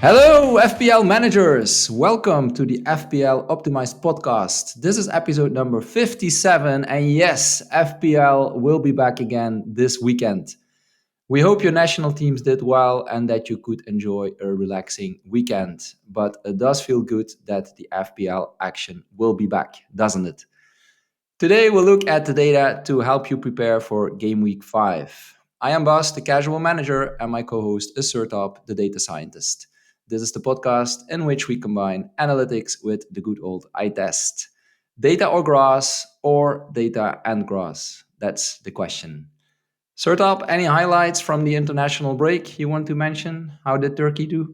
Hello, FPL managers. Welcome to the FPL Optimized podcast. This is episode number 57. And yes, FPL will be back again this weekend. We hope your national teams did well and that you could enjoy a relaxing weekend. But it does feel good that the FPL action will be back, doesn't it? Today, we'll look at the data to help you prepare for game week 5. I am Bas, the casual manager, and my co host is Sertalp, the data scientist. This is the podcast in which we combine analytics with the good old eye test. Data or grass, or data and grass? That's the question. Sertalp, any highlights from the international break you want to mention? How did Turkey do?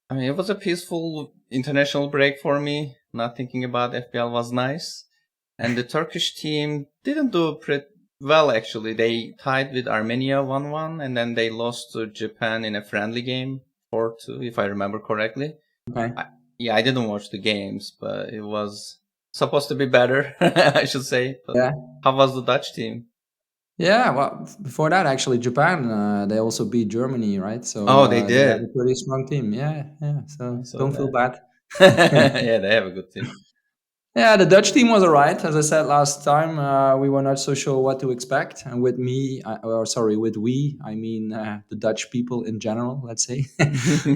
I mean, it was a peaceful international break for me. Not thinking about FPL was nice. And the Turkish team didn't do pretty well, actually. They tied with Armenia 1-1, and then they lost to Japan in a friendly game 4-2, if I remember correctly. Okay. I didn't watch the games, but it was supposed to be better, I should say. But Yeah. how was the Dutch team? Yeah, well, before that, actually, Japan, they also beat Germany, right? So Oh, they they have did. a pretty strong team. Yeah. So I saw don't feel that. bad. Yeah, they have a good team. Yeah, the Dutch team was all right. As I said last time, we were not so sure what to expect. And with with we, I mean the Dutch people in general, let's say,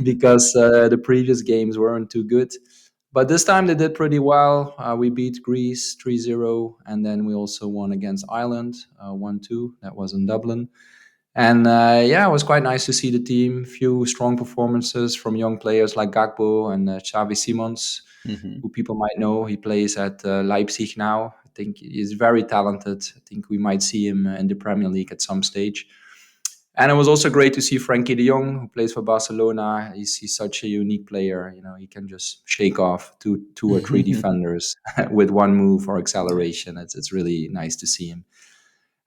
because the previous games weren't too good. But this time they did pretty well. We beat Greece 3-0, and then we also won against Ireland 1-2. That was in Dublin. And it was quite nice to see the team. Few strong performances from young players like Gakpo and Xavi Simons, Hmm. who people might know. He plays at Leipzig now. I think he's very talented. I think we might see him in the Premier League at some stage. And it was also great to see Frankie de Jong, who plays for Barcelona. He's such a unique player. You know, he can just shake off two or three defenders with one move or acceleration. It's really nice to see him.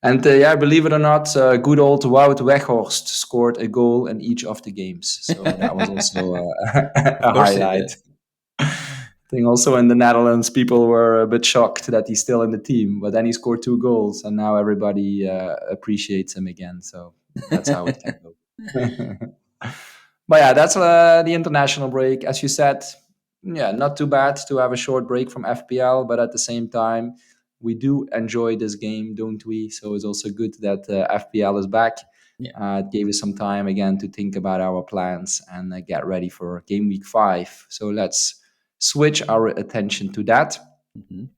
And believe it or not, good old Wout Weghorst scored a goal in each of the games. So that was also Of a course they did. highlight. I think also in the Netherlands, people were a bit shocked that he's still in the team. But then he scored 2 goals, and now everybody appreciates him again. So that's how it can go. But yeah, that's the international break. As you said, yeah, not too bad to have a short break from FPL, but at the same time, we do enjoy this game, don't we? So it's also good that FPL is back. Yeah. It gave us some time again to think about our plans and get ready for game week 5. So let's switch our attention to that. Mhm.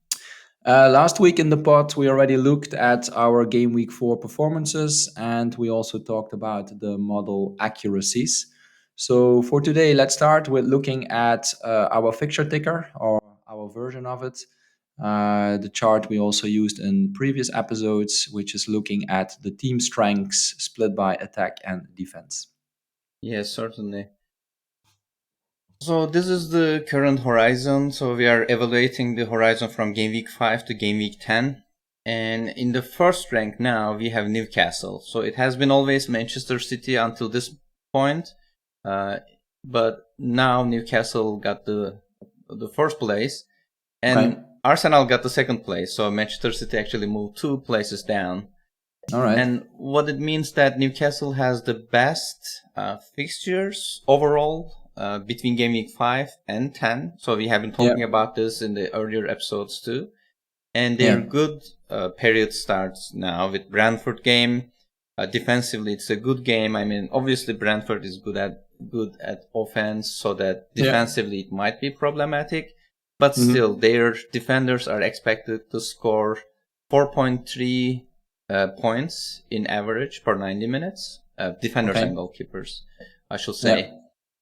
Last week in the pod, we already looked at our game week 4 performances, and we also talked about the model accuracies. So for today, let's start with looking at our fixture ticker, or our version of it. The chart we also used in previous episodes, which is looking at the team strengths split by attack and defense. Yes, certainly. So this is the current horizon. So we are evaluating the horizon from game week 5 to game week 10. And in the first rank now, we have Newcastle. So it has been always Manchester City until this point. But now Newcastle got the first place. And Okay. Arsenal got the second place. So Manchester City actually moved 2 places down. All right. And what it means that Newcastle has the best fixtures overall between game week 5 and 10. So we have been talking about this in the earlier episodes too. And their good period starts now with Brentford game. Defensively, it's a good game. I mean, obviously Brentford is good at offense, so that defensively it might be problematic. But still, their defenders are expected to score 4.3 points in average per 90 minutes. Defenders and goalkeepers, I should say. Yeah.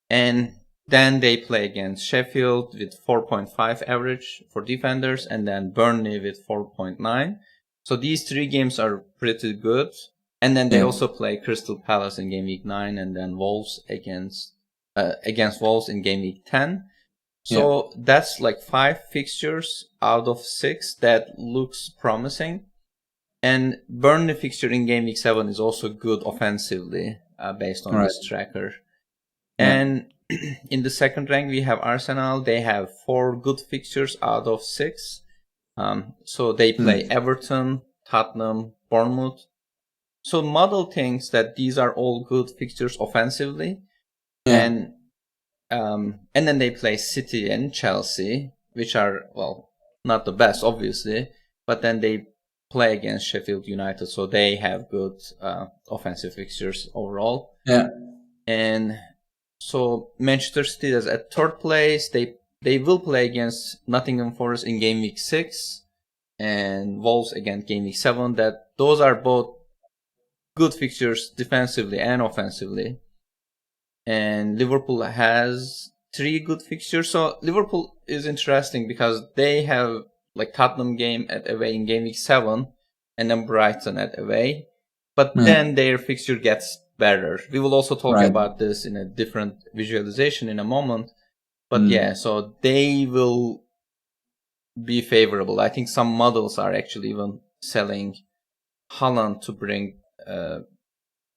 And then they play against Sheffield with 4.5 average for defenders, and then Burnley with 4.9. So these 3 games are pretty good. And then they also play Crystal Palace in game week 9, and then Wolves against Wolves in game week 10. So that's like 5 fixtures out of 6 that looks promising. And Burnley fixture in game week 7 is also good offensively based on this tracker. And in the second rank, we have Arsenal. They have 4 good fixtures out of 6. So they play Everton, Tottenham, Bournemouth. So model thinks that these are all good fixtures offensively. And and then they play City and Chelsea, which are, well, not the best, obviously, but then they play against Sheffield United, so they have good offensive fixtures overall. Yeah. And so Manchester City is at third place. They will play against Nottingham Forest in game week 6 and Wolves against game week 7. That those are both good fixtures defensively and offensively. And Liverpool has 3 good fixtures. So Liverpool is interesting because they have like Tottenham game at away in game week 7 and then Brighton at away. But Yeah. then their fixture gets better. We will also talk Right. about this in a different visualization in a moment. But yeah, so they will be favorable. I think some models are actually even selling Haaland to bring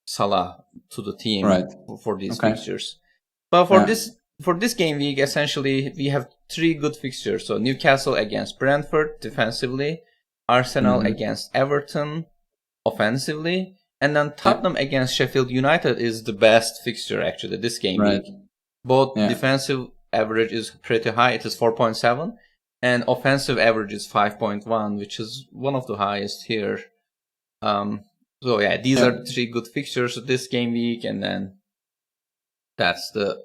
Salah to the team Right. for these Okay. fixtures. But Yeah. for this game week, essentially we have 3 good fixtures. So Newcastle against Brentford defensively, Arsenal against Everton offensively, and then Tottenham against Sheffield United is the best fixture actually this game Right. week. Both Yeah. defensive average is pretty high, it is 4.7, and offensive average is 5.1, which is one of the highest here. So yeah, these Yeah. are 3 good fixtures this game week, and then that's the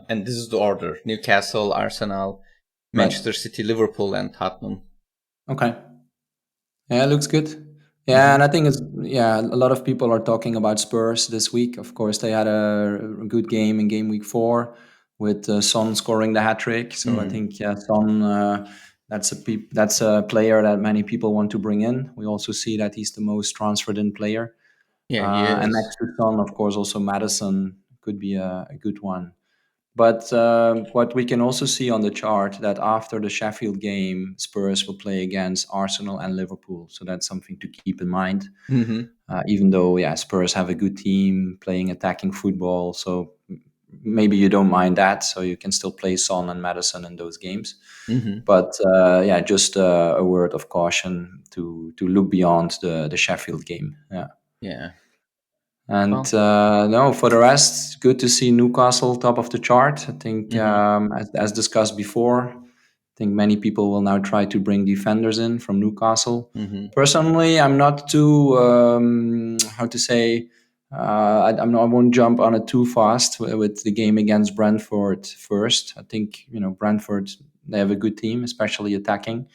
and this is the order: Newcastle, Arsenal, Manchester City, Liverpool, and Tottenham. Okay. Yeah, it looks good. Yeah, and I think it's a lot of people are talking about Spurs this week. Of course, they had a good game in game week 4 with Son scoring the hat trick. So I think Son that's a player that many people want to bring in. We also see that he's the most transferred in player. Yeah, he And is. next to Son, of course, also Madison could be a good one. But what we can also see on the chart that after the Sheffield game, Spurs will play against Arsenal and Liverpool. So that's something to keep in mind. Even though, Spurs have a good team playing attacking football, so maybe you don't mind that. So you can still play Son and Madison in those games. But just a word of caution to look beyond the Sheffield game. Yeah. Yeah. And Well. no, for the rest, good to see Newcastle top of the chart. I think, as discussed before, I think many people will now try to bring defenders in from Newcastle. Personally, I'm not too, how to say, I won't jump on it too fast with the game against Brentford first. I think, Brentford, they have a good team, especially attacking.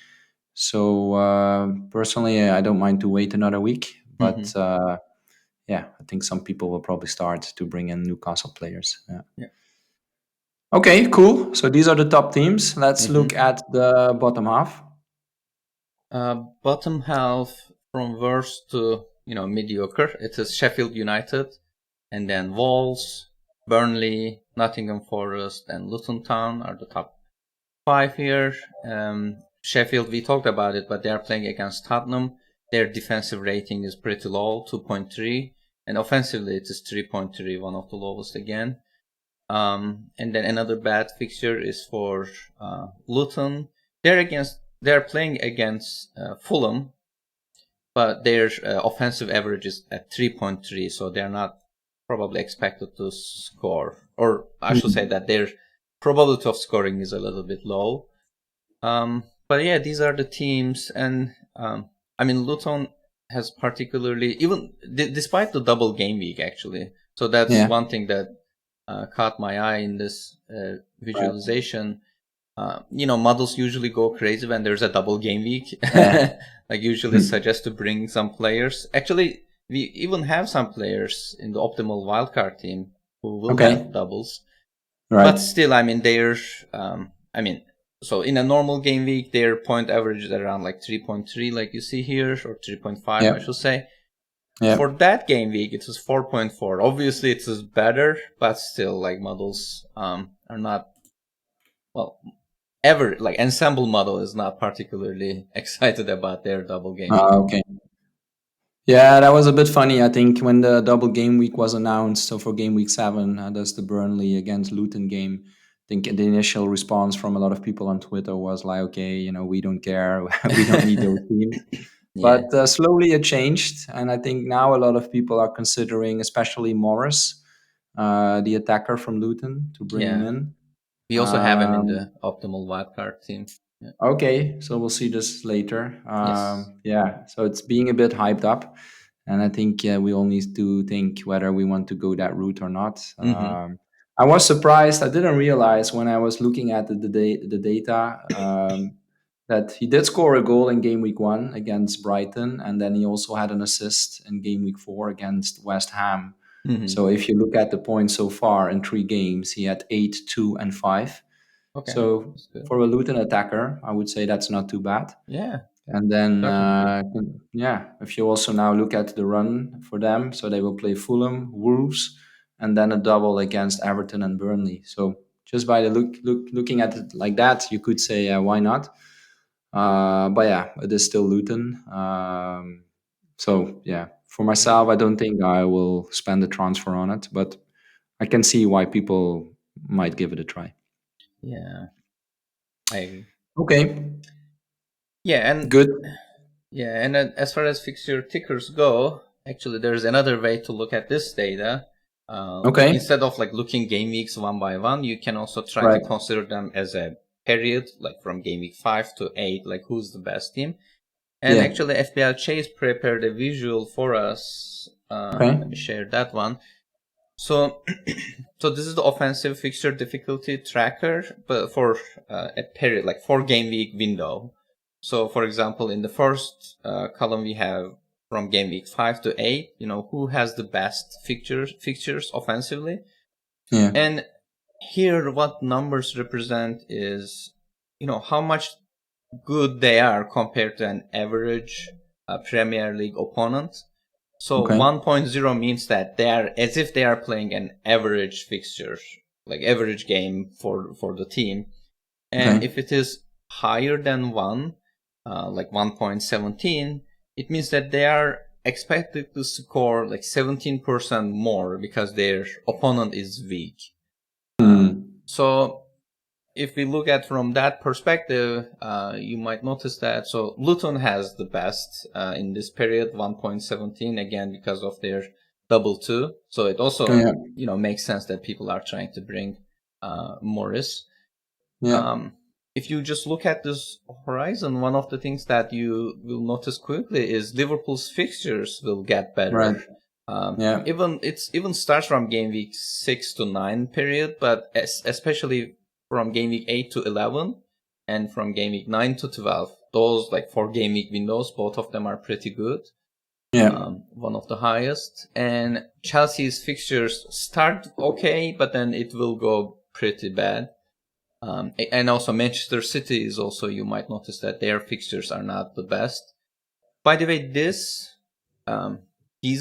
So personally, I don't mind to wait another week. But I think some people will probably start to bring in Newcastle players. Yeah. Yeah. Okay, cool. So these are the top teams. Let's look at the bottom half. Bottom half from worst to mediocre. It is Sheffield United, and then Wolves, Burnley, Nottingham Forest, and Luton Town are the top 5 here. Sheffield, we talked about it, but they are playing against Tottenham. Their defensive rating is pretty low, 2.3, and offensively it is 3.3, one of the lowest again. And then another bad fixture is for Luton. They're playing against Fulham, but their offensive average is at 3.3, so they're not probably expected to score. Or I should say that their probability of scoring is a little bit low. But yeah, these are the teams, and Luton has particularly, even despite the double game week actually. So that's one thing that caught my eye in this visualization. Models usually go crazy when there's a double game week. Like usually suggest to bring some players. Actually, we even have some players in the optimal wildcard team who will have doubles. Right. But still, they're, so in a normal game week, their point average is around like 3.3, like you see here, or 3.5, I should say. For that game week, it was 4.4. Obviously, it is better, but still, like models are not, well, ever, like ensemble model is not particularly excited about their double game week. Okay. Yeah, that was a bit funny. I think when the double game week was announced, so for game week 7, that's the Burnley against Luton game. I think the initial response from a lot of people on Twitter was like, okay, we don't care. We don't need those teams. Yeah. But slowly it changed. And I think now a lot of people are considering, especially Morris, the attacker from Luton, to bring him in. We also have him in the optimal wildcard team. Yeah. Okay, so we'll see this later. Yes. Yeah, so it's being a bit hyped up, and I think we all need to think whether we want to go that route or not. Mm-hmm. I was surprised. I didn't realize when I was looking at the data that he did score a goal in game week 1 against Brighton, and then he also had an assist in game week 4 against West Ham. Mm-hmm. So if you look at the points so far in 3 games, he had 8, 2, and 5. Okay. So That's good. for a Luton attacker, I would say that's not too bad. Yeah. And then, Certainly good. yeah, if you also now look at the run for them, so they will play Fulham, Wolves, and then a double against Everton and Burnley. So just by the looking at it like that, you could say why not? But yeah, it is still Luton. So yeah, for myself, I don't think I will spend a transfer on it, but I can see why people might give it a try. Yeah. I agree. Okay, Yeah, and good. as far as fixture tickers go, actually there's another way to look at this data. Okay, Instead of like looking game weeks one by one, you can also try to right. consider them as a period, like from game week 5 to 8, like who's the best team. And Yeah. actually, FPL Chase prepared a visual for us. Okay. Let me share that one. So, so this is the offensive fixture difficulty tracker, but for a period, like 4 game week window. So, for example, in the first column, we have from game week 5 to 8, who has the best fixtures offensively. Yeah. And here, what numbers represent is, how much good they are compared to an average Premier League opponent. So Okay. 1.0 means that they are as if they are playing an average fixture, like average game for the team. And Okay. if it is higher than 1, like 1.17, it means that they are expected to score like 17% more because their opponent is weak. So if we look at from that perspective, you might notice that so Luton has the best in this period, 1.17, again because of their double two. So it also Yeah. makes sense that people are trying to bring Morris. Yeah. If you just look at this horizon, one of the things that you will notice quickly is Liverpool's fixtures will get better. Right. Yeah. Even starts from game week 6 to 9 period, but especially from game week 8 to 11 and from game week 9 to 12. Those like 4 game week windows, both of them are pretty good. Yeah. One of the highest. And Chelsea's fixtures start okay, but then it will go pretty bad. And also Manchester City is also, you might notice that their fixtures are not the best. By the way, these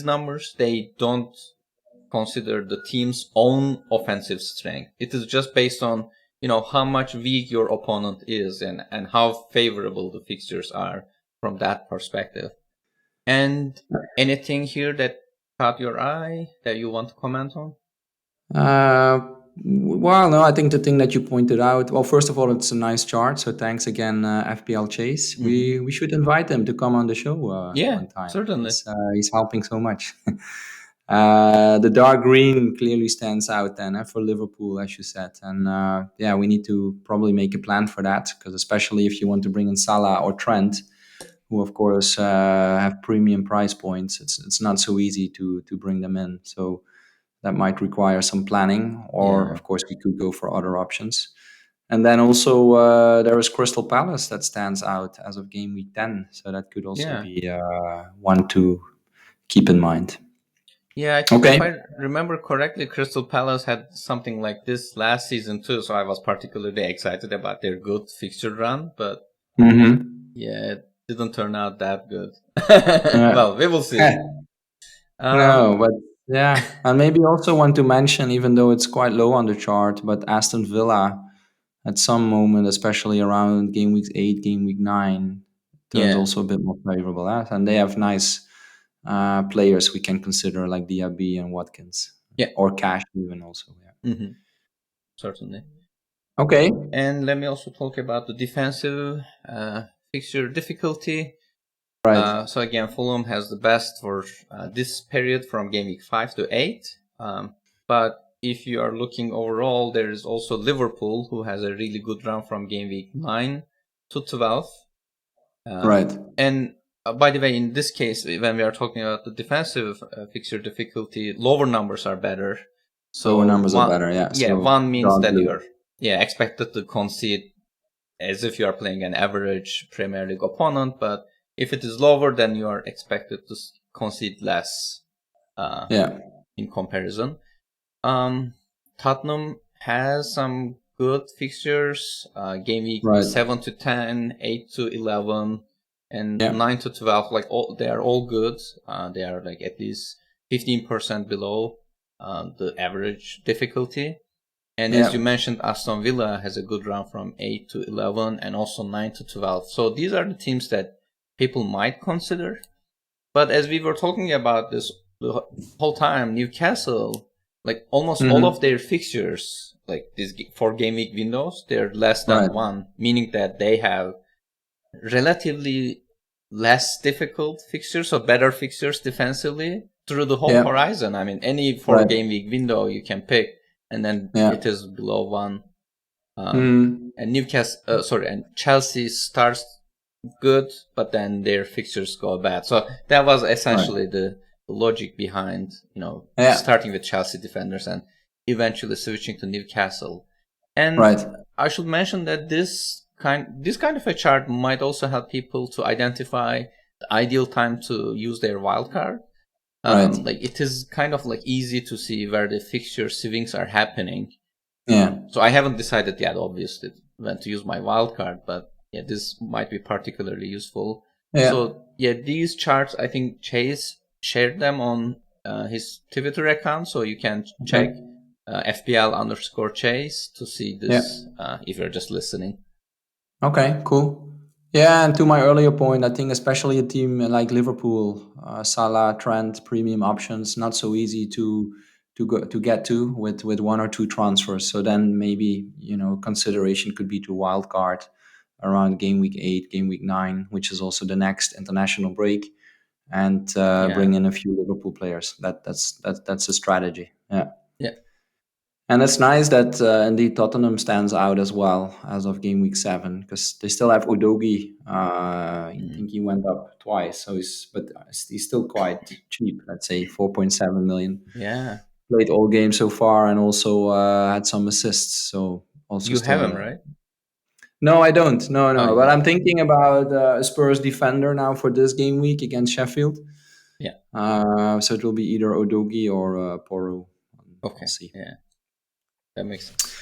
numbers, they don't consider the team's own offensive strength. It is just based on, how much weak your opponent is and how favorable the fixtures are from that perspective. And anything here that caught your eye that you want to comment on? Well, no, I think the thing that you pointed out. Well, first of all, it's a nice chart. So thanks again, FPL Chase. Mm-hmm. We should invite him to come on the show Yeah, one time. certainly. He's helping so much. The dark green clearly stands out then for Liverpool, as you said, and yeah, we need to probably make a plan for that because especially if you want to bring in Salah or Trent, who of course have premium price points, it's not so easy to bring them in. So that might require some planning, or Yeah, of course we could go for other options. And then also there is Crystal Palace that stands out as of game week 10, so that could also yeah. be one to keep in mind. Yeah, I think Okay. if I remember correctly, Crystal Palace had something like this last season too, so I was particularly excited about their good fixture run, but yeah, it didn't turn out that good. Yeah. Well, we will see. No, but yeah, and maybe also want to mention, even though it's quite low on the chart, but Aston Villa at some moment, especially around game week 8, game week 9, turns Yeah, also a bit more favorable. And they have nice players we can consider like Diaby and Watkins, yeah, or Cash even also. Yeah. certainly. Okay. And let me also talk about the defensive fixture difficulty. Right. So again, Fulham has the best for this period from game week 5 to 8. But if you are looking overall, there is also Liverpool, who has a really good run from game week 9 to 12. Right. And by the way, in this case, when we are talking about the defensive fixture difficulty, lower numbers are better. So Lower numbers are better, yeah. So one means dark that blue. you're expected to concede as if you are playing an average Premier League opponent, but if it is lower, then you are expected to concede less in comparison. Tottenham has some good fixtures, game week 7 to 10, 8 to 11, and 9 to 12. Like they are all good. They are like at least 15% below the average difficulty. And as you mentioned, Aston Villa has a good run from 8 to 11 and also 9 to 12. So these are the teams that people might consider. But as we were talking about this the whole time, Newcastle, like almost all of their fixtures, like these 4 game week windows, they're less than 1, meaning that they have relatively less difficult fixtures, so better fixtures defensively through the whole horizon. I mean, any 4 game week window you can pick, and then it is below 1. And and Chelsea starts good, but then their fixtures go bad. So that was essentially the logic behind, starting with Chelsea defenders and eventually switching to Newcastle. And I should mention that this kind of a chart might also help people to identify the ideal time to use their wildcard. Like it is kind of like easy to see where the fixture swings are happening. So I haven't decided yet, obviously, when to use my wildcard, but this might be particularly useful. So these charts, I think Chase shared them on his Twitter account, so you can check FPL_Chase to see this if you're just listening. Okay, cool. Yeah, and to my earlier point, I think especially a team like Liverpool, Salah, Trent, premium options, not so easy to get to with 1 or 2 transfers. So then maybe consideration could be to wildcard around game week 8, game week 9, which is also the next international break, and bring in a few Liverpool players. That's a strategy. Yeah. And it's nice that indeed Tottenham stands out as well as of game week 7, because they still have Udogie. I think he went up twice, so he's still quite cheap. Let's say 4.7 million. Yeah, played all games so far, and also had some assists. So also you still have him, right? No, I don't. No. Oh, But I'm thinking about a Spurs defender now for this game week against Sheffield. Yeah. So it will be either Udogie or Porro. Okay. We'll see. Yeah. That makes sense.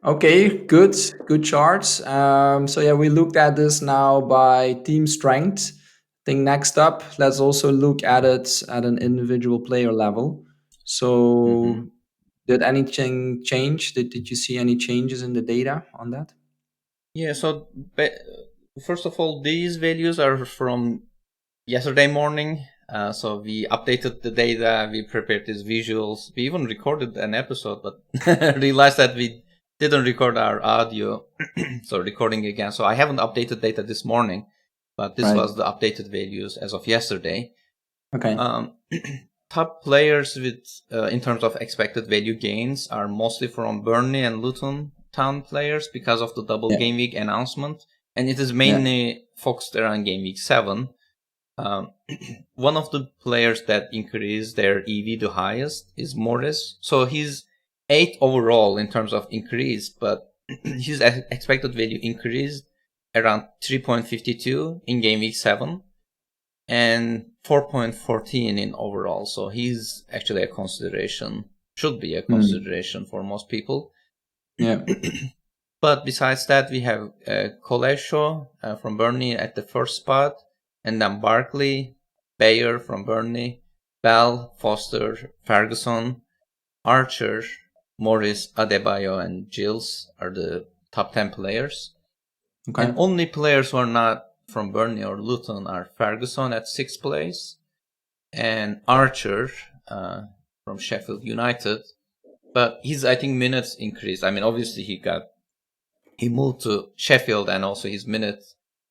Okay, good charts. So we looked at this now by team strength. I think next up, let's also look at it at an individual player level. So, did anything change? Did you see any changes in the data on that? Yeah. So first of all, these values are from yesterday morning. So we updated the data, we prepared these visuals, we even recorded an episode, but realized that we didn't record our audio. So recording again. So I haven't updated data this morning, but this was the updated values as of yesterday. Okay. Top players with in terms of expected value gains are mostly from Burnley and Luton Town players because of the double game week announcement, and it is mainly focused around game week 7. One of the players that increased their EV the highest is Morris. So he's 8 overall in terms of increase, but his expected value increased around 3.52 in game week 7 and 4.14 in overall. So he's actually a consideration, should be a consideration for most people. Yeah. But besides that, we have Colesho from Burnley at the first spot, and then Barkley, Bayer from Burnley, Bell, Foster, Ferguson, Archer, Morris, Adebayo, and Giles are the top 10 players. Okay. And only players who are not from Burnley or Luton are Ferguson at 6th place and Archer from Sheffield United. But his, I think, minutes increased. I mean, obviously he moved to Sheffield, and also his minute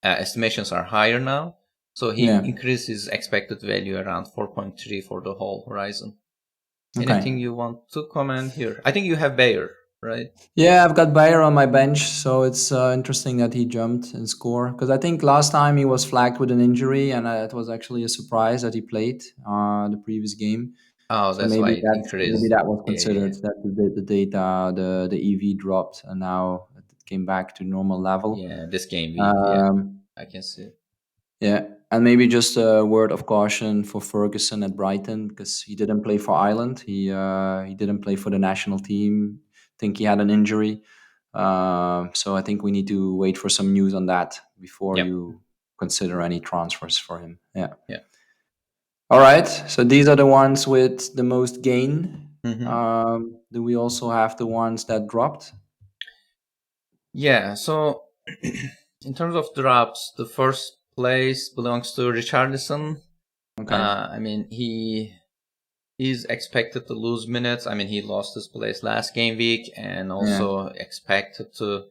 estimations are higher now. So he increased his expected value around 4.3 for the whole horizon. Anything Okay. you want to comment here? I think you have Bayer, right? Yeah, I've got Bayer on my bench, so it's interesting that he jumped and scored. Because I think last time he was flagged with an injury, and it was actually a surprise that he played the previous game. Oh, So that's why maybe it maybe increased. that was Yeah, considered that the data the EV dropped and now it came back to normal level. yeah. This game week, yeah, Um, I can see it. yeah, and maybe just a word of caution for Ferguson at Brighton because he didn't play for Ireland. He didn't play for the national team. I think he had an injury. So I think we need to wait for some news on that before Yep. you consider any transfers for him. Yeah. Yeah. All right. So these are the ones with the most gain. Mm-hmm. Do we also have the ones that dropped? Yeah. So, in terms of drops, the first place belongs to Richarlison. Okay. I mean, he is expected to lose minutes. I mean, he lost his place last game week, and Yeah. also expected to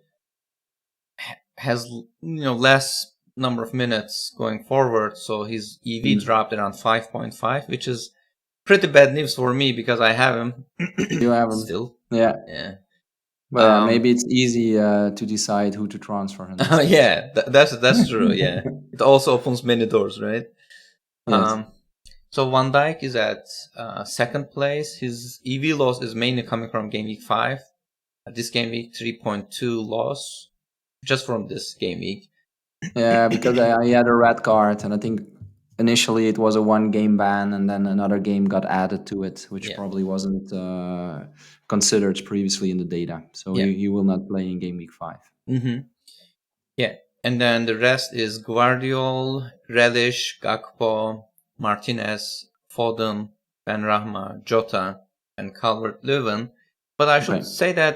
has less number of minutes going forward. So his EV Mm. dropped around 5.5, which is pretty bad news for me because I have him You have them. still. Yeah. Yeah. But yeah, Um. maybe it's easy to decide who to transfer in that stage. Yeah. That's true. Yeah. It also opens many doors, right? Yes. Um. So Van Dijk is at second place. His EV loss is mainly coming from game week 5. This game week 3.2 loss just from this game week. Yeah, because I had a red card, and I think initially it was a one game ban, and then another game got added to it, which Yeah. probably wasn't considered previously in the data. So Yeah. he will not play in game week 5. Mm-hmm. Yeah. And then the rest is Guardiol, Relish, Gakpo, Martinez, Foden, Benrahma, Jota, and Calvert-Lewin. But I should Okay. say that,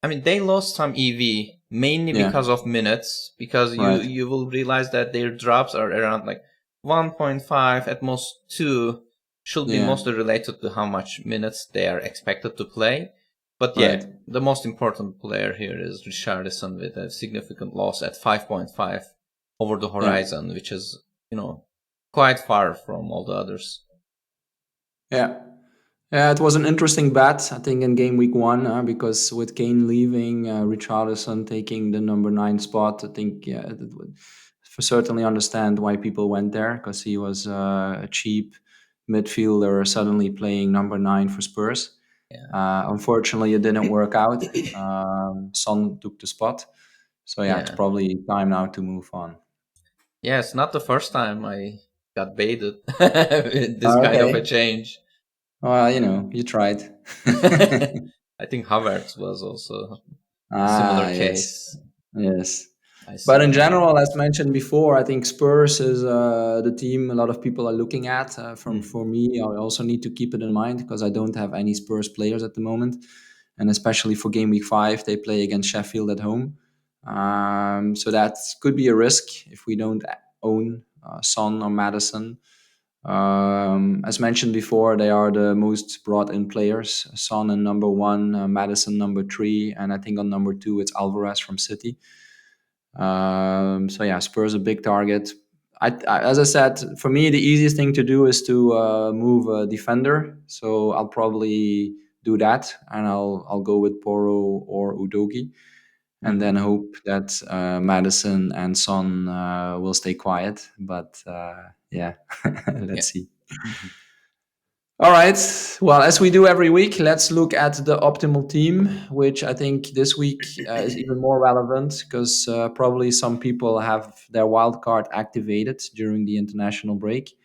I mean, they lost some EV mainly Yeah. because of minutes, because you Right. you will realize that their drops are around like 1.5, at most 2, should be Yeah. mostly related to how much minutes they are expected to play. But yeah, Right. the most important player here is Richarlison with a significant loss at 5.5 over the Yeah. horizon, which is, quite far from all the others. Yeah. Yeah, it was an interesting bet, I think, in game week 1, because with Kane leaving, Richarlison taking the number 9 spot, I think, yeah, it would certainly understand why people went there because he was a cheap midfielder suddenly playing number 9 for Spurs. Yeah. Unfortunately, it didn't work out. Son took the spot. So, yeah, it's Yeah. probably time now to move on. Yeah, it's not the first time I got baited with this kind of a Okay. change. Well, you tried. I think Havertz was also a similar Yes. case. Yes. I But saw in him. general, as mentioned before, I think Spurs is the team a lot of people are looking at. From Mm. For me, I also need to keep it in mind because I don't have any Spurs players at the moment, and especially for game week 5, they play against Sheffield at home. So that could be a risk if we don't own Son or Madison. As mentioned before, they are the most brought in players. Son in number 1, Madison number 3, and I think on number 2 it's Alvarez from City. So yeah, Spurs a big target. As I said, for me the easiest thing to do is to move a defender. So I'll probably do that, and I'll go with Poro or Udogi, and Mm-hmm. then hope that Madison and Son will stay quiet. But yeah, Yeah. let's see. All right. Well, as we do every week, let's look at the optimal team, which I think this week is even more relevant because probably some people have their wild card activated during the international break.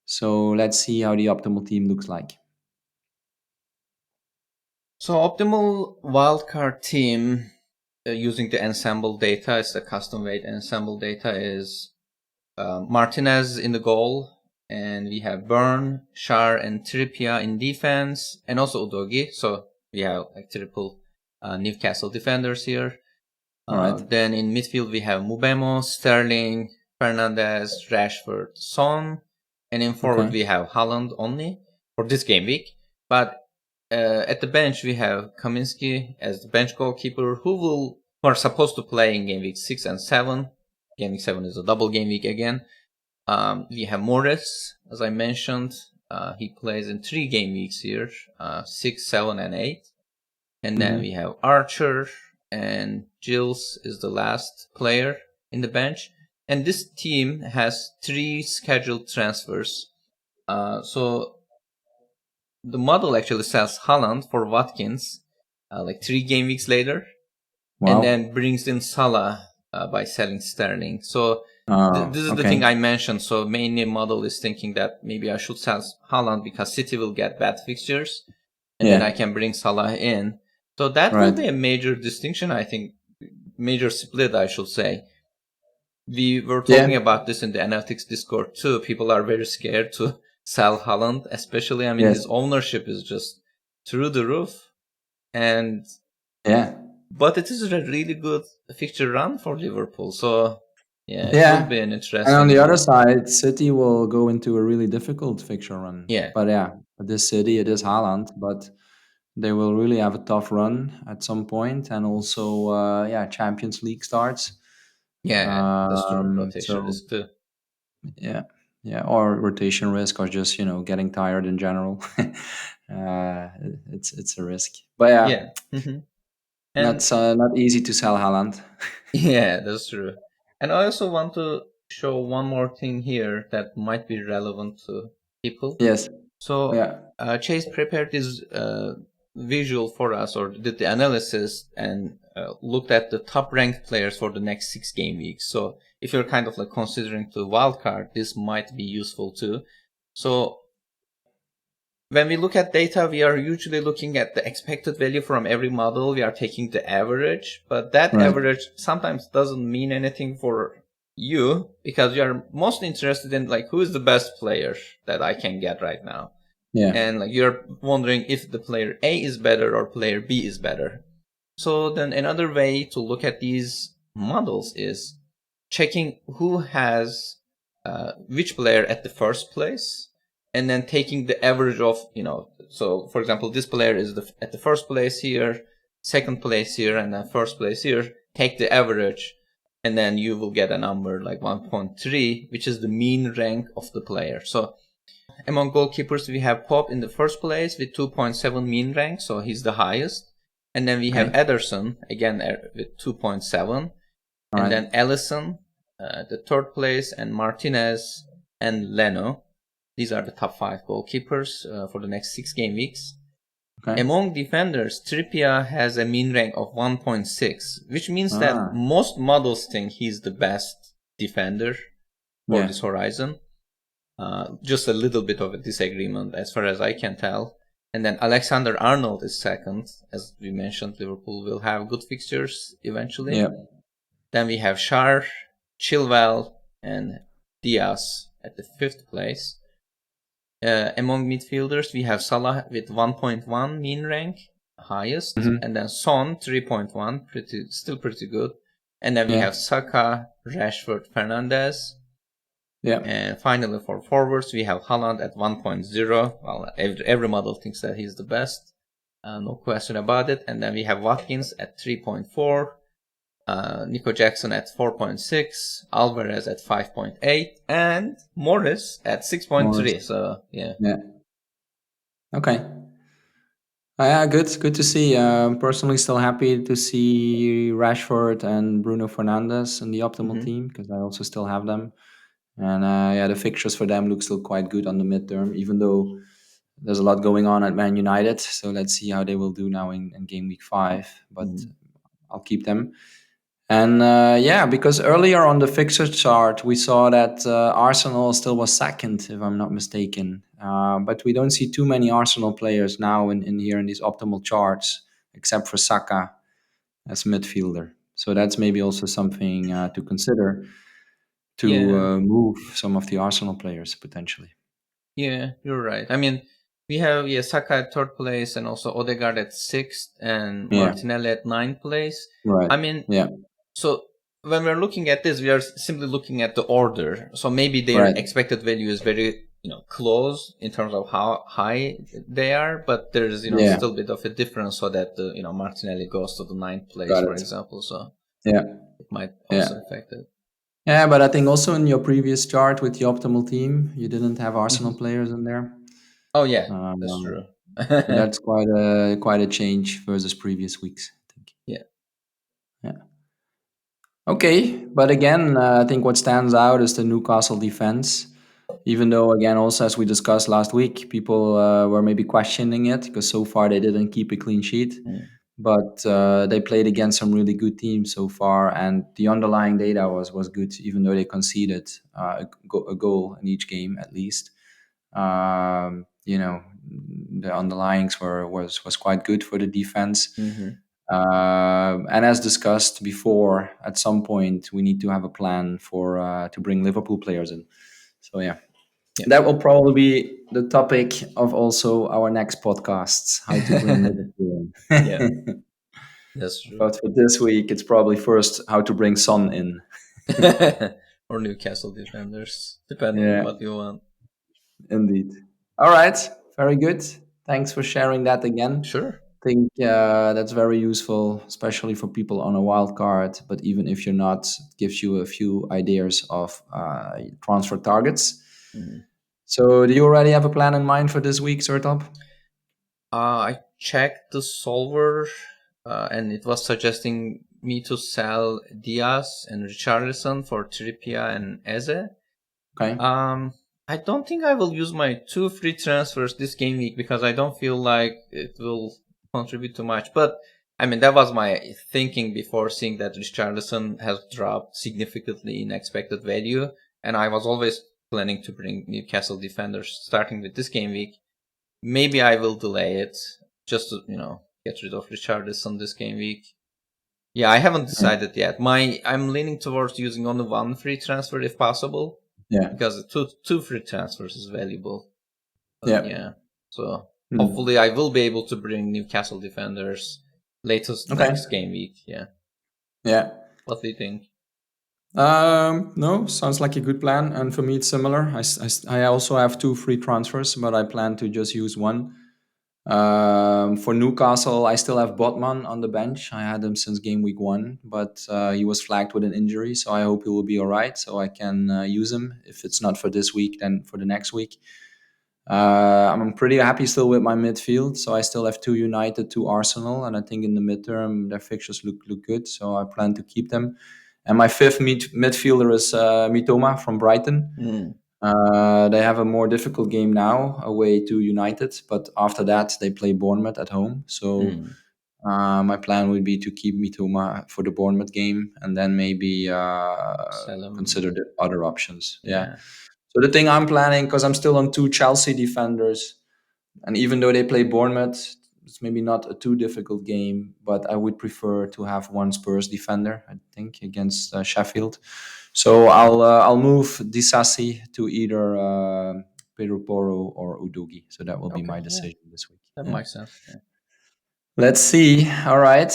So let's see how the optimal team looks like. So optimal wildcard team using the ensemble data, it's the custom weight ensemble data, is Martinez in the goal, and we have Burn, Shar, and Trippier in defense, and also Udogi. So we have like triple Newcastle defenders here. All right. Then in midfield we have Mubemo, Sterling, Fernandez, Rashford, Son, and in forward Okay. we have Haaland only for this game week. But at the bench we have Kaminski as the bench goalkeeper, who are supposed to play in game week 6 and 7. Game week 7 is a double game week again. We have Morris, as I mentioned, He plays in 3 game weeks here, 6, 7, and 8. And then we have Archer, and Gilles is the last player in the bench. And this team has 3 scheduled transfers. So the model actually sells Haaland for Watkins, like 3 game weeks later, and then brings in Salah by selling Sterling. So this is the thing I mentioned. So mainly model is thinking that maybe I should sell Haaland because City will get bad fixtures, and then I can bring Salah in. So that will be a major distinction, I think, major split, I should say. We were talking about this in the analytics Discord too. People are very scared to sell Haaland, especially, I mean, his ownership is just through the roof. And but it is a really good fixture run for Liverpool. So it will be an interesting. And on the other side, City will go into a really difficult fixture run. But this City, it is Haaland, but they will really have a tough run at some point, and also Champions League starts. That's true. Rotation risk too. Or rotation risk, or just getting tired in general. It's a risk, but that's not easy to sell Haaland. That's true. And I also want to show one more thing here that might be relevant to people. So Chase prepared this visual for us, or did the analysis, and looked at the top ranked players for the next 6 game weeks. So if you're kind of like considering to wildcard, this might be useful too. So when we look at data, we are usually looking at the expected value from every model. We are taking the average, but that average sometimes doesn't mean anything for you, because you are mostly interested in like who is the best player that I can get right now. And like you're wondering if the player A is better or player B is better. So then another way to look at these models is checking who has which player at the first place, and then taking the average of, so for example, this player is at the first place here, second place here, and then first place here. Take the average, and then you will get a number like 1.3, which is the mean rank of the player. So among goalkeepers, we have Pope in the first place with 2.7 mean rank, so he's the highest. And then we have Ederson, again with 2.7. And then Alisson, the third place, and Martinez and Leno. These are the top 5 goalkeepers for the next 6 game weeks. Among defenders, Trippier has a mean rank of 1.6, which means that most models think he's the best defender for this horizon. Just a little bit of a disagreement as far as I can tell. And then Alexander-Arnold is second. As we mentioned, Liverpool will have good fixtures eventually. Then we have Schär, Chilwell, and Diaz at the 5th place. Among midfielders, we have Salah with 1.1 mean rank, highest. And then Son, 3.1, still pretty good. And then we have Saka, Rashford, Fernandes. And finally, for forwards, we have Haaland at 1.0. Well, every model thinks that he's the best. No question about it. And then we have Watkins at 3.4. Nico Jackson at 4.6. Alvarez at 5.8. And Morris at 6.3. So, Okay. Good to see. Personally, still happy to see Rashford and Bruno Fernandes in the optimal team, because I also still have them. And the fixtures for them look still quite good on the midterm, even though there's a lot going on at Man United. So let's see how they will do now in game week 5. But I'll keep them. And because earlier on the fixture chart, we saw that Arsenal still was second, if I'm not mistaken. But we don't see too many Arsenal players now in here in these optimal charts, except for Saka as midfielder. So that's maybe also something to consider, to move some of the Arsenal players potentially. Yeah, you're right. I mean, we have Saka at 3rd place, and also Odegaard at 6th, and Martinelli at 9th place. I mean, so when we're looking at this, we are simply looking at the order. So maybe their expected value is very close in terms of how high they are, but there's still a bit of a difference, so that the Martinelli goes to the 9th place, for example. So it might also affect it. Yeah, but I think also in your previous chart with the optimal team, you didn't have Arsenal players in there. Oh yeah, that's Um, true. so that's quite a change versus previous weeks, I think. Yeah. Yeah. Okay, but again, I think what stands out is the Newcastle defense. Even though, again, also as we discussed last week, people were maybe questioning it because so far they didn't keep a clean sheet. Mm. But they played against some really good teams so far, and the underlying data was good, even though they conceded a goal in each game at least. You know, the underlyings was quite good for the defense. Mm-hmm. And as discussed before, at some point we need to have a plan for to bring Liverpool players in. So yeah, Yeah. that will probably be the topic of also our next podcasts: how to bring Liverpool Yeah, in. that's true. But for this week, it's probably first how to bring Son in. Or Newcastle defenders, depending on Yeah, what you want. indeed. All right, very good. Thanks for sharing that again. Sure. I think that's very useful, especially for people on a wild card. But even if you're not, it gives you a few ideas of transfer targets. Mm. So, do you already have a plan in mind for this week, Sertalp? I checked the solver, and it was suggesting me to sell Diaz and Richarlison for Trippier and Eze. Okay. Um, I don't think I will use my 2 free transfers this game week because I don't feel like it will contribute too much. But I mean, that was my thinking before seeing that Richarlison has dropped significantly in expected value, and I was always planning to bring Newcastle defenders starting with this game week. Maybe I will delay it just to, get rid of Richarlison this game week. Yeah, I haven't Yeah. decided yet. I'm leaning towards using only 1 free transfer if possible, Yeah. because two free transfers is valuable. But Yeah. yeah, so Hmm. hopefully I will be able to bring Newcastle defenders latest Okay. next game week. Yeah, Yeah. what do you think? No, sounds like a good plan. And for me, it's similar. I also have two free transfers, but I plan to just use one. For Newcastle, I still have Botman on the bench. I had him since game week one, but he was flagged with an injury, so I hope he will be all right. So I can use him. If it's not for this week, then for the next week. I'm pretty happy still with my midfield. So I still have two United, two Arsenal, and I think in the midterm their fixtures look good. So I plan to keep them. And my fifth midfielder is Mitoma from Brighton. Mm, They have a more difficult game now away to United, but after that they play Bournemouth at home. So mm, my plan would be to keep Mitoma for the Bournemouth game, and then maybe sell consider them. the other options. Yeah. Yeah. So the thing I'm planning, because I'm still on two Chelsea defenders, and even though they play Bournemouth, it's maybe not a too difficult game, but I would prefer to have one Spurs defender, I think, against Sheffield. So I'll move Disasi to either Pedro Porro or Udogi. So that will be Okay. my Yeah, decision this week. that Yeah. makes sense. Yeah. Let's see. All right.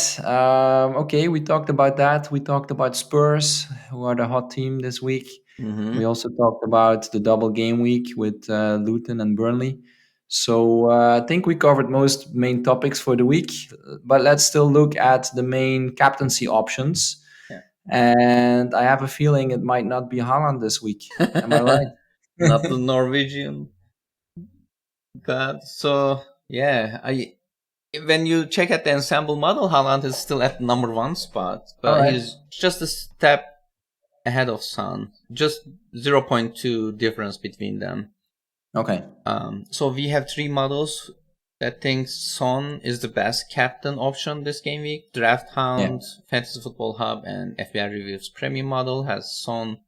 Okay, we talked about that. We talked about Spurs, who are the hot team this week. We Mm-hmm. also talked about the double game week with Luton and Burnley. So I think we covered most main topics for the week, but let's still look at the main captaincy options. And I have a feeling it might not be Haaland this week. Am I Yeah. right? Not the Norwegian god. So yeah, I when you check at the ensemble model, Haaland is still at number 1 spot, All but right. he's just a step ahead of Son. Just 0.2 difference between them. Okay. So we have 3 models that think Son is the best captain option this game week. Draft Yeah. Hound, Fantasy Football Hub, and FPL Reviews Premium model has Son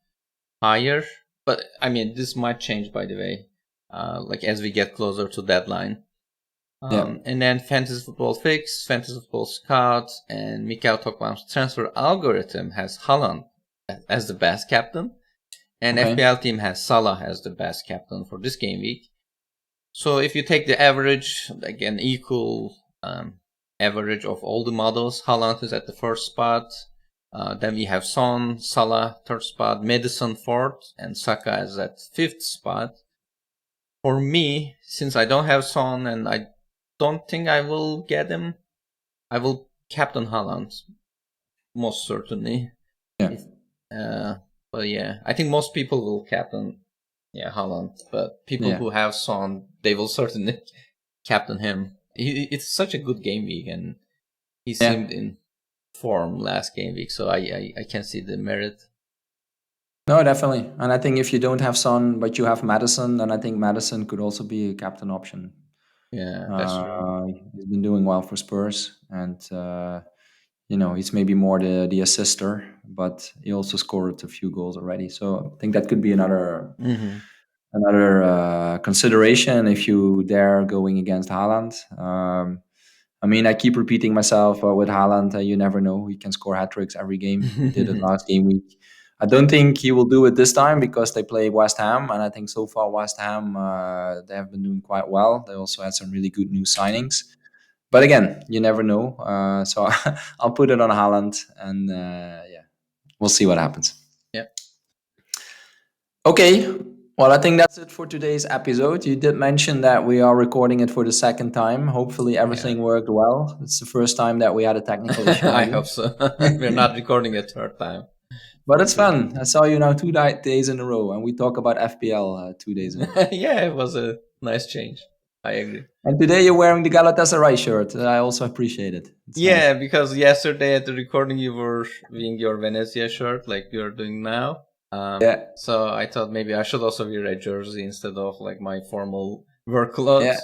higher. But I mean, this might change by the way, like as we get closer to deadline. Yeah. And then Fantasy Football Fix, Fantasy Football Scout, and Mikael Tokman's transfer algorithm has Haaland as the best captain. And Okay. FPL team has Salah as the best captain for this game week. So if you take the average, like an equal average of all the models, Haaland is at the first spot. Then we have Son, Salah, third spot, Madison fourth, and Saka is at fifth spot. For me, since I don't have Son and I don't think I will get him, I will captain Haaland, most certainly. Yeah. If, uh, but yeah, I think most people will captain Yeah, Holland. But people Yeah, who have Son, they will certainly captain him. It's such a good game week, and he yeah. seemed in form last game week, so I can see the merit. No, definitely. And I think if you don't have Son, but you have Madison, then I think Madison could also be a captain option. Yeah, that's true. He's been doing well for Spurs, and he's maybe more the assister, but he also scored a few goals already. So I think that could be Hmm. another consideration if you dare going against Haaland. I mean, I keep repeating myself with Haaland. You never know; he can score hat tricks every game. He did it last game week. I don't think he will do it this time because they play West Ham, and I think so far West Ham they have been doing quite well. They also had some really good new signings. But again, you never know. So I'll put it on Haaland, and yeah, we'll see what happens. Yeah, Okay. Well, I think that's it for today's episode. You did mention that we are recording it for the second time. Hopefully, yeah. everything worked well. It's the first time that we had a technical issue, I maybe. hope so. We're not recording a third time But for it's sure. fun. I saw you now days in a row, and we talk about FPL 2 days in a row. Yeah, it was a nice change. I agree. And today you're wearing the Galatasaray shirt. I also appreciate it. It's nice. Yeah, because yesterday at the recording you were wearing your Venezia shirt like you're doing now. Yeah, So I thought maybe I should also wear a jersey instead of like my formal work yeah, clothes.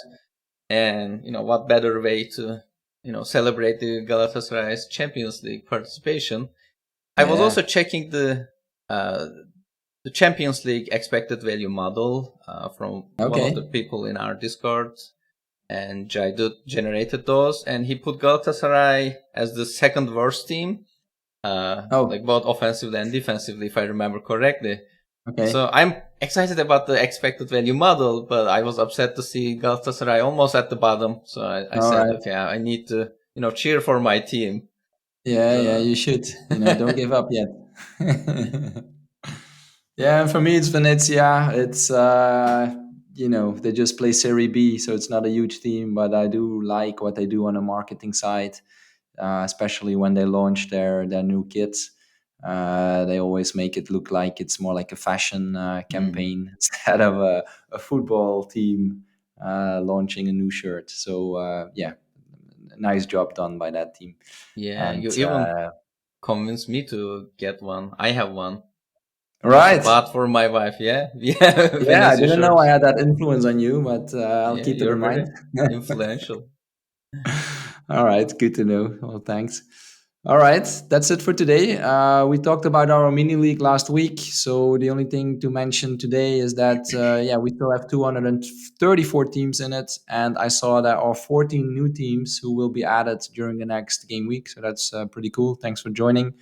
And what better way to celebrate the Galatasaray's Champions League participation? I was yeah. also checking uh, the Champions League expected value model from one of the Okay. people in our Discord, and Jaidut generated those, and he put Galatasaray as the second worst team, like Oh, both offensively and defensively, if I remember correctly. So okay. I'm excited about the expected value model, but I was upset to see Galatasaray almost at the bottom. So I All said, right. okay, I need to cheer for my team. Yeah, yeah, So you should. Don't give up yet. Yeah, and for me, it's Venezia. It's they just play Serie B, so it's not a huge team, but I do like what they do on the marketing side, especially when they launch their new kits. They always make it look like it's more like a fashion mm, campaign instead of a football team launching a new shirt. So yeah, nice job done by that team. yeah, And you even convinced me to get one. I have one. I also right. bought for my wife. Yeah, yeah, Yeah, I Venezia didn't know I shirts. had that influence on you, but I'll Yeah, keep it you're in mind. very influential. All right, good to know. Well, thanks. All right, that's it for today. We talked about our mini league last week, so the only thing to mention today is that yeah, we still have 234 teams in it, and I saw there are 14 new teams who will be added during the next game week. So that's pretty cool. Thanks for joining.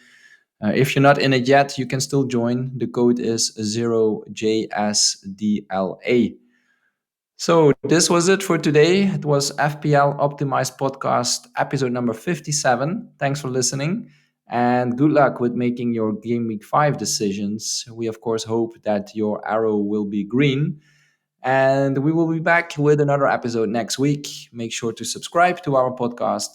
If you're not in it yet, you can still join. The code is 0JSDLA. So this was it for today. It was FPL Optimized Podcast episode number 57. Thanks for listening and good luck with making your Game Week 5 decisions. We, of course, hope that your arrow will be green and we will be back with another episode next week. Make sure to subscribe to our podcast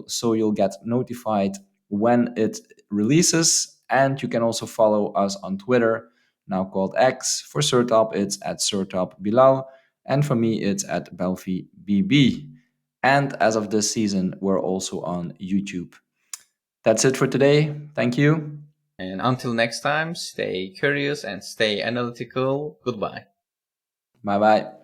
so you'll get notified when it releases. And you can also follow us on Twitter, now called X. For Sertalp, it's at Sertalp Bilal. And for me, it's at Belfi BB. And as of this season, we're also on YouTube. That's it for today. Thank you. And until next time, stay curious and stay analytical. Goodbye. Bye bye.